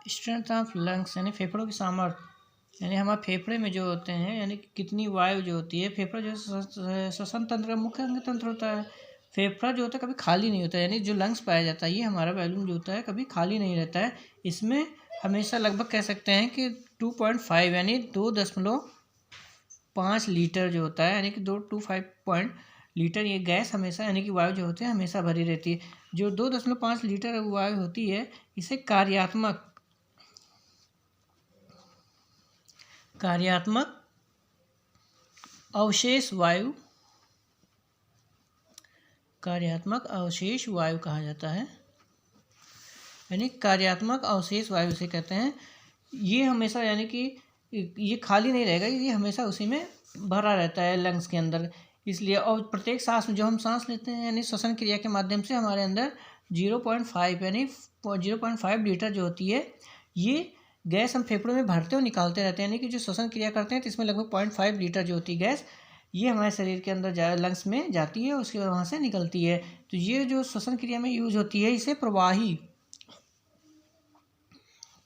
Strength of lungs यानी फेफड़ों की सामर्थ्य, यानी हमारे फेफड़े में जो होते हैं यानी कितनी वायु जो होती है। फेफड़ा जो श्वसन तंत्र का मुख्य अंग तंत्र होता है। फेफड़ा जो होता है कभी खाली नहीं होता है, यानी जो लंग्स पाया जाता है ये हमारा वैल्यूम जो होता है कभी खाली नहीं रहता है। इसमें हमेशा लगभग कह सकते हैं कि 2.5 यानी 2.5 लीटर जो होता है, यानी कि 2.5 लीटर ये गैस हमेशा यानी कि वायु जो होती है हमेशा भरी रहती है। जो 2.5 लीटर वायु होती है इसे कार्यात्मक अवशेष वायु कहा जाता है, यानी कार्यात्मक अवशेष वायु से कहते हैं। ये हमेशा यानी कि ये खाली नहीं रहेगा, ये हमेशा उसी में भरा रहता है लंग्स के अंदर। इसलिए और प्रत्येक सांस में जो हम सांस लेते हैं यानी श्वसन क्रिया के माध्यम से हमारे अंदर 0.5 यानी 0.5 लीटर जो होती है ये गैस हम फेफड़ों में भरते और निकालते रहते हैं। यानी कि जो श्वसन क्रिया करते हैं तो इसमें लगभग 0.5 लीटर जो होती है गैस ये हमारे शरीर के अंदर लंग्स में जाती है, उसके बाद वहाँ से निकलती है। तो ये जो श्वसन क्रिया में यूज होती है इसे प्रवाही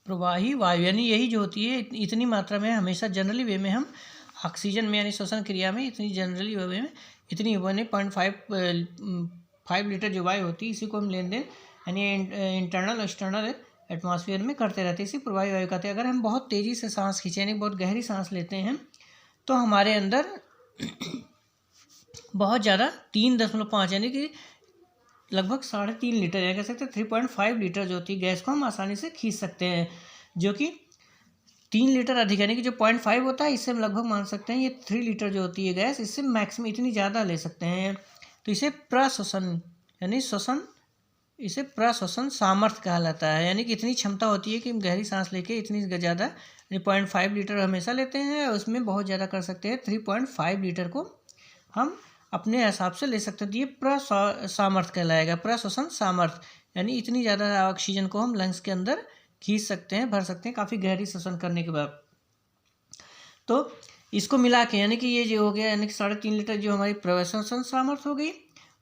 वायु यानी यही जो होती है इतनी मात्रा में हमेशा जनरली वे में हम ऑक्सीजन में यानी श्वसन क्रिया में इतनी जनरली वे में इतनी 0.5 लीटर जो वायु होती है इसी को हम लेन देन यानी इंटरनल और एक्सटर्नल एटमॉस्फेयर में करते रहते हैं, इसी प्रवाही वायु कहते हैं। अगर हम बहुत तेज़ी से सांस खींचें यानी बहुत गहरी सांस लेते हैं तो हमारे अंदर बहुत ज़्यादा 3.5 यानी कि लगभग 3.5 लीटर या कह सकते हैं 3.5 लीटर जो होती है गैस को हम आसानी से खींच सकते हैं, जो कि 3 लीटर अधिक यानी कि जो 0.5 होता है इससे हम लगभग मान सकते हैं ये 3 लीटर जो होती है गैस इससे मैक्सिमम इतनी ज़्यादा ले सकते हैं। तो इसे प्रश्वसन यानी इसे प्रश्वसन सामर्थ्य कहलाता है, यानी कि इतनी क्षमता होती है कि हम गहरी सांस लेके इतनी ज़्यादा यानी 0.5 लीटर हमेशा लेते हैं और उसमें बहुत ज़्यादा कर सकते हैं। 3.5 लीटर को हम अपने हिसाब से ले सकते हैं। तो ये सामर्थ्य कहलाएगा, प्रश्वसन सामर्थ्य, यानी इतनी ज़्यादा ऑक्सीजन को हम लंग्स के अंदर खींच सकते हैं, भर सकते हैं काफ़ी गहरी श्वसन करने के बाद। तो इसको मिला के यानी कि ये जो हो गया यानी कि 3.5 लीटर जो हमारी प्रश्वसन सामर्थ्य हो गई,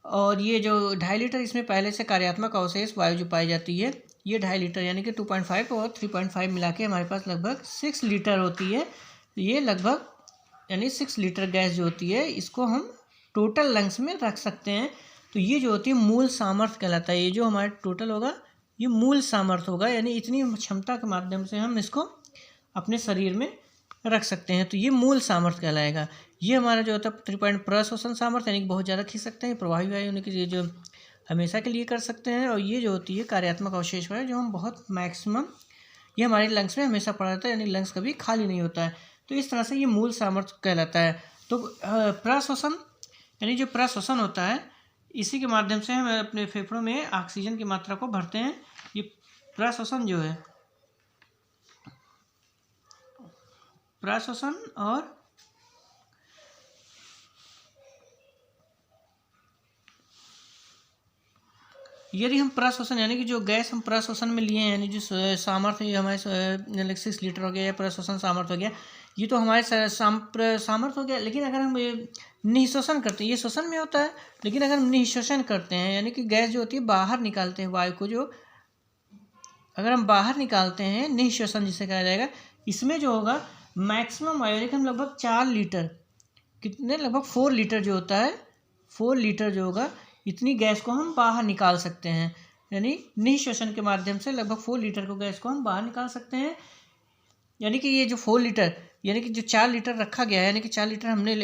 और ये जो 2.5 लीटर इसमें पहले से कार्यात्मक अवशेष वायु जो पाई जाती है ये 2.5 लीटर यानी कि 2.5 और 3.5 मिला के हमारे पास लगभग 6 लीटर होती है। ये लगभग यानी 6 लीटर गैस जो होती है इसको हम टोटल लंग्स में रख सकते हैं। तो ये जो होती है मूल सामर्थ्य कहलाता है। ये जो हमारा टोटल होगा ये मूल सामर्थ्य होगा, यानी इतनी क्षमता के माध्यम से हम इसको अपने शरीर में रख सकते हैं, तो ये मूल सामर्थ्य कहलाएगा। ये हमारा जो होता है 3 प्रश्वसन सामर्थ्य यानी कि बहुत ज़्यादा खींच सकते हैं, प्रभावी वायु यानी कि ये जो हमेशा के लिए कर सकते हैं। और ये जो होती है कार्यात्मक अवशेष वायु जो हम बहुत मैक्सिमम ये हमारे लंग्स में हमेशा पड़ा रहता है, यानी लंग्स कभी खाली नहीं होता है। तो इस तरह से ये मूल सामर्थ्य कहलाता है। तो प्रश्वसन यानी जो प्रश्वसन होता है इसी के माध्यम से हम अपने फेफड़ों में ऑक्सीजन की मात्रा को भरते हैं। ये प्रश्वसन जो है प्रश्वसन, और यदि हम प्रश्वसन यानी कि जो गैस हम प्रश्वसन में लिए हैं यानी जो सामर्थ्य हमारे 6 लीटर हो गया या प्रश्वसन सामर्थ्य हो गया, ये तो हमारे सामर्थ्य हो गया। लेकिन अगर हम निःश्वसन करते हैं, ये श्वसन में होता है, लेकिन अगर हम निःश्वसन करते हैं यानी कि गैस जो होती है बाहर निकालते हैं वायु को, जो अगर हम बाहर निकालते हैं निःश्वसन जिसे कहा जाएगा, इसमें जो होगा मैक्सिमम वायु यानी कि हम लगभग 4 लीटर लगभग 4 लीटर जो होता है 4 लीटर जो होगा इतनी गैस को हम बाहर निकाल सकते हैं। यानी निःश्वसन के माध्यम से लगभग 4 लीटर को गैस को हम बाहर निकाल सकते हैं। यानी कि ये जो 4 लीटर यानी कि जो 4 लीटर रखा गया है यानी कि 4 लीटर हमने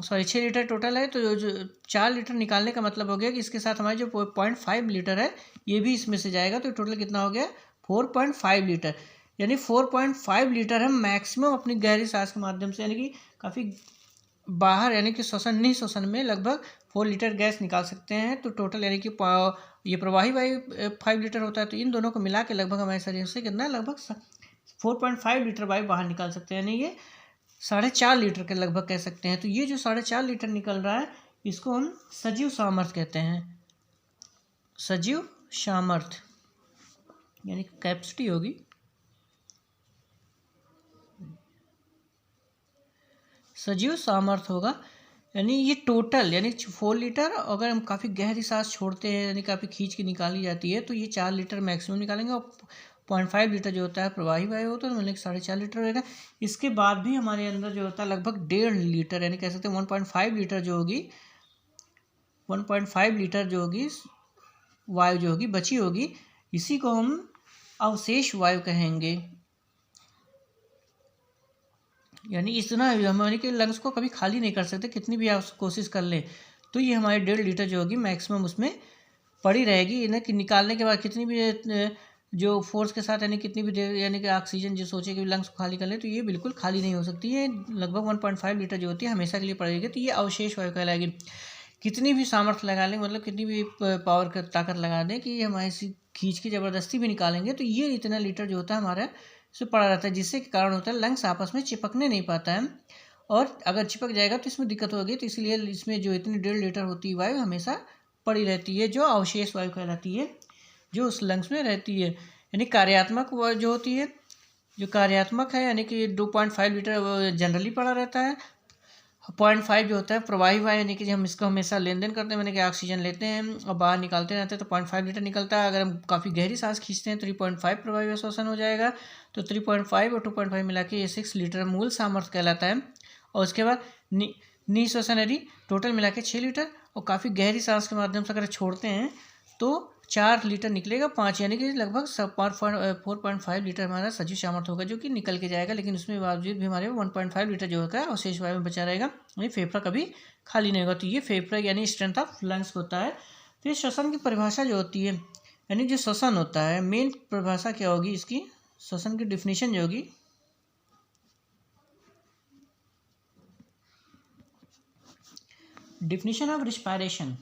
6 लीटर टोटल है, तो जो 4 लीटर निकालने का मतलब हो गया कि इसके साथ हमारे जो 0.5 लीटर है ये भी इसमें से जाएगा, तो टोटल कितना हो गया 4.5 लीटर। यानी 4.5 लीटर हम मैक्सिमम अपनी गहरी सांस के माध्यम से यानी कि काफ़ी बाहर यानी कि निःश्वसन में लगभग 4 लीटर गैस निकाल सकते हैं। तो टोटल यानी कि ये प्रवाही वायु 5 लीटर होता है, तो इन दोनों को मिला के लगभग हमारे शरीर से कितना लगभग 4.5 लीटर वायु बाहर निकाल सकते हैं, यानी ये 4.5 लीटर के लगभग कह सकते हैं। तो ये जो 4.5 लीटर निकल रहा है इसको हम सजीव सामर्थ्य कहते हैं। सजीव सामर्थ्य यानी कैपेसिटी होगी, सजीव सामर्थ्य होगा। यानी ये टोटल यानी 4 लीटर अगर हम काफ़ी गहरी सांस छोड़ते हैं यानी काफ़ी खींच के निकाली जाती है तो ये 4 लीटर मैक्सिमम निकालेंगे, और 0.5 लीटर जो होता है प्रवाही वायु होता है, तो मतलब 4.5 लीटर रहेगा। इसके बाद भी हमारे अंदर जो होता है लगभग 1.5 लीटर, यानी कह सकते हैं 1.5 लीटर जो होगी, 1.5 लीटर जो होगी वायु जो होगी बची होगी, इसी को हम अवशेष वायु कहेंगे। यानी इतना हमारे के लंग्स को कभी खाली नहीं कर सकते, कितनी भी आप कोशिश कर लें, तो ये हमारी 1.5 लीटर जो होगी मैक्सिमम उसमें पड़ी रहेगी। इन्हें कि निकालने के बाद कितनी भी जो फोर्स के साथ यानी कितनी भी देर यानी कि ऑक्सीजन जो सोचे कि लंग्स को खाली कर ले, तो ये बिल्कुल खाली नहीं हो सकती है। लगभग 1.5 लीटर जो होती है हमेशा के लिए पड़ेगी, तो ये अवशेष वायु कहलाएगी। कितनी भी सामर्थ्य लगा लें, मतलब कितनी भी पावर का ताकत लगा दें कि ये हमारे खींच के ज़बरदस्ती भी निकालेंगे, तो ये इतना लीटर जो होता है हमारा से पड़ा रहता है, जिससे के कारण होता है लंग्स आपस में चिपकने नहीं पाता है, और अगर चिपक जाएगा तो इसमें दिक्कत होगी। तो इसलिए इसमें जो इतनी 1.5 लीटर होती है वायु हमेशा पड़ी रहती है, जो अवशेष वायु कहलाती है, जो उस लंग्स में रहती है। यानी कार्यात्मक वायु जो होती है, जो कार्यात्मक है, यानी कि 2.5 लीटर जनरली पड़ा रहता है। 0.5 जो होता है प्रवाही वायु, यानी कि हम इसको हमेशा लेन देन करते हैं, यानी कि ऑक्सीजन लेते हैं और बाहर निकालते रहते हैं, तो 0.5 लीटर निकलता है। अगर हम काफ़ी गहरी सांस खींचते हैं तो 3.5 प्रवाही वायु श्वसन हो जाएगा, तो 3.5 और 2.5 मिला के ये 6 लीटर मूल सामर्थ्य कहलाता है। और उसके बाद निःश्वसन यदि टोटल मिला के 6 लीटर, और काफ़ी गहरी सांस के माध्यम से अगर छोड़ते हैं तो 4 लीटर निकलेगा, 5 यानी कि लगभग 4.5 लीटर हमारा सजीव सामर्थ्य होगा जो कि निकल के जाएगा। लेकिन उसमें बावजूद भी हमारे 1.5 लीटर जो होगा अवशेष वायु में बचा रहेगा, यानी फेफड़ा कभी खाली नहीं होगा। तो ये फेफड़ा यानी स्ट्रेंथ ऑफ लंग्स होता है। फिर श्वसन की परिभाषा जो होती है, यानी जो श्वसन होता है मेन परिभाषा क्या होगी इसकी, श्वसन की डिफिनीशन जो होगी, definition of respiration।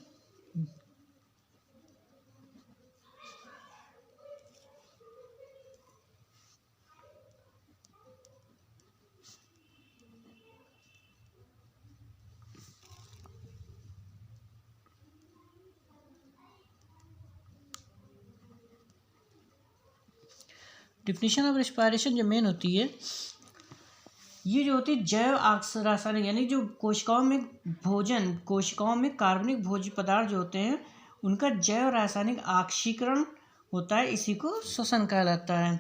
Definition of respiration जो मेन होती है, ये जो होती है जैव रासायनिक, यानी जो कोशिकाओं में कार्बनिक भोज्य पदार्थ जो होते हैं उनका जैव रासायनिक ऑक्सीकरण होता है, इसी को श्वसन कहलाता है।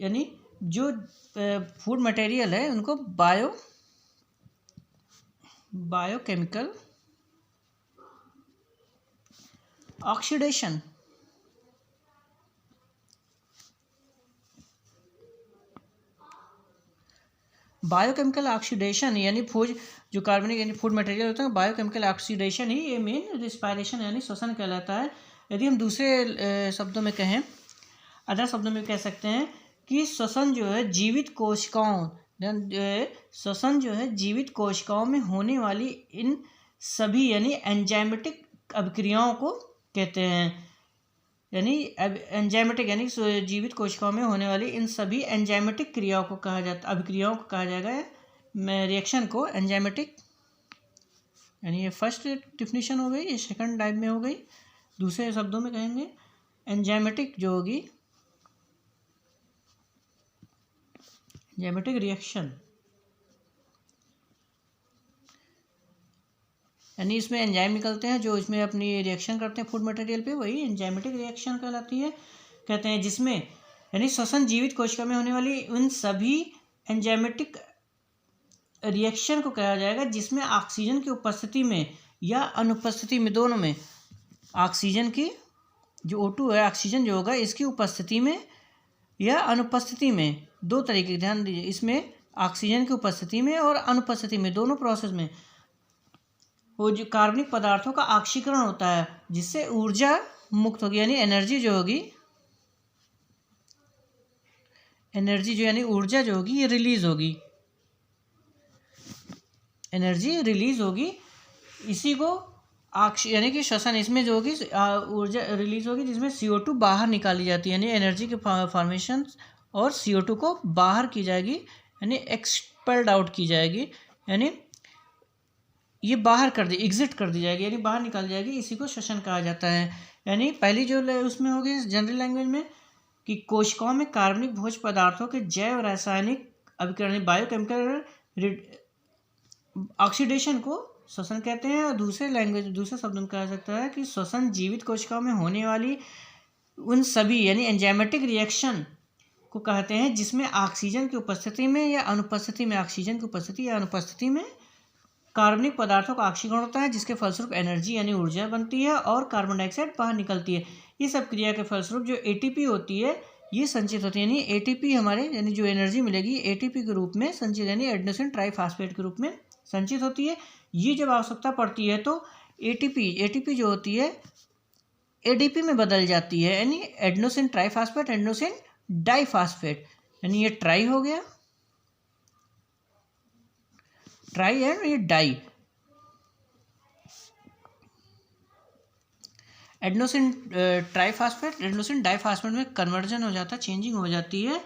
यानी जो फूड मटेरियल है उनको बायोकेमिकल ऑक्सीडेशन, बायोकेमिकल ऑक्सीडेशन यानी जो कार्बनिक यानी फूड मटेरियल होता है बायोकेमिकल ऑक्सीडेशन ही ये मेन रिस्पायरेशन यानी श्वसन कहलाता है। यदि हम दूसरे शब्दों में कहें, अदर शब्दों में कह सकते हैं कि श्वसन जो है जीवित कोशिकाओं में होने वाली इन सभी यानी एंजाइमेटिक अभिक्रियाओं को कहते हैं। यानी एंजाइमेटिक यानी जीवित कोशिकाओं में होने वाली इन सभी एंजाइमेटिक क्रियाओं को कहा जाता, अभिक्रियाओं को कहा जाएगा रिएक्शन को एंजाइमेटिक। यानी ये फर्स्ट डिफिनीशन हो गई, ये सेकंड टाइप में हो गई। दूसरे शब्दों में कहेंगे एंजाइमेटिक जो होगी, एंजाइमेटिक रिएक्शन, यानी इसमें एंजाइम निकलते हैं जो इसमें अपनी रिएक्शन करते हैं फूड मटेरियल पे, वही एंजाइमेटिक रिएक्शन कहलाती है। कहते हैं जिसमें यानी श्वसन जीवित कोशिका में होने वाली उन सभी एंजाइमेटिक रिएक्शन को कहा जाएगा जिसमें ऑक्सीजन की उपस्थिति में या अनुपस्थिति में, दोनों में, ऑक्सीजन की जो O2 है, ऑक्सीजन जो होगा इसकी उपस्थिति में या अनुपस्थिति में, दो तरीके ध्यान दीजिए, इसमें ऑक्सीजन की उपस्थिति में और अनुपस्थिति में, दोनों प्रोसेस में वो जो कार्बनिक पदार्थों का ऑक्सीकरण होता है जिससे ऊर्जा मुक्त होगी, यानी एनर्जी जो होगी, एनर्जी जो यानी ऊर्जा जो होगी ये रिलीज होगी, एनर्जी रिलीज होगी। इसी को यानी कि श्वसन इसमें जो होगी ऊर्जा रिलीज होगी जिसमें CO2 बाहर निकाली जाती है, यानी एनर्जी के फॉर्मेशन और CO2 को बाहर की जाएगी, यानी एक्सपेल्ड आउट की जाएगी, यानी ये बाहर कर दी, एग्जिट कर दी जाएगी, यानी बाहर निकाल जाएगी। इसी को श्वसन कहा जाता है। यानी पहली जो उसमें होगी जनरल लैंग्वेज में कि कोशिकाओं में कार्बनिक भोज्य पदार्थों के जैव रासायनिक अभिकरण बायोकेमिकल ऑक्सीडेशन को श्वसन कहते हैं। और दूसरे शब्दों में कहा सकता है कि श्वसन जीवित कोशिकाओं में होने वाली उन सभी यानी एंजाइमेटिक रिएक्शन को कहते हैं जिसमें ऑक्सीजन की उपस्थिति में या अनुपस्थिति में, ऑक्सीजन की उपस्थिति या अनुपस्थिति में कार्बनिक पदार्थों का ऑक्सीकरण होता है, जिसके फलस्वरूप एनर्जी यानी ऊर्जा बनती है और कार्बन डाइऑक्साइड बाहर निकलती है। ये सब क्रिया के फलस्वरूप जो एटीपी होती है ये संचित होती है, यानी एटीपी हमारे यानी जो एनर्जी मिलेगी एटीपी के रूप में संचित यानी एडेनोसिन ट्राइफॉस्फेट के रूप में संचित होती है। ये जब आवश्यकता पड़ती है तो एटीपी जो होती है एडीपी में बदल जाती है, यानी एडेनोसिन ट्राइफॉस्फेट एडेनोसिन डाइफॉस्फेट, यानी ये ट्राई हो गया, ट्राई एंड ये di. Adenosine triphosphate adenosine diphosphate में कन्वर्जन हो जाता है, चेंजिंग हो जाती है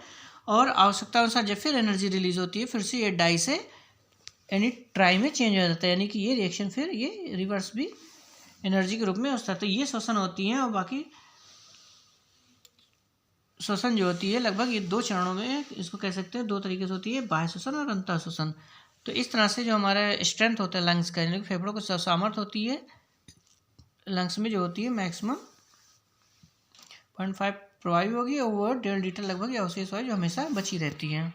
और आवश्यकता अनुसार जब फिर एनर्जी रिलीज होती है फिर से ये डाई से यानी ट्राई में चेंज हो जाता है, यानी कि ये रिएक्शन फिर ये रिवर्स भी एनर्जी के रूप में होता है। तो ये श्वसन होती हैं और बाकी श्वसन जो होती है लगभग ये 2 चरणों में इसको कह सकते हैं, 2 तरीके से होती है, बाह्य श्वसन और अंतः श्वसन। तो इस तरह से जो हमारा स्ट्रेंथ होता है लंग्स का यानी फेफड़ों को सामर्थ्य होती है लंग्स में जो होती है मैक्सिमम 0.5 प्रभावी होगी और वो 1.5 लीटर लगभग या उसके जो हमेशा बची रहती है।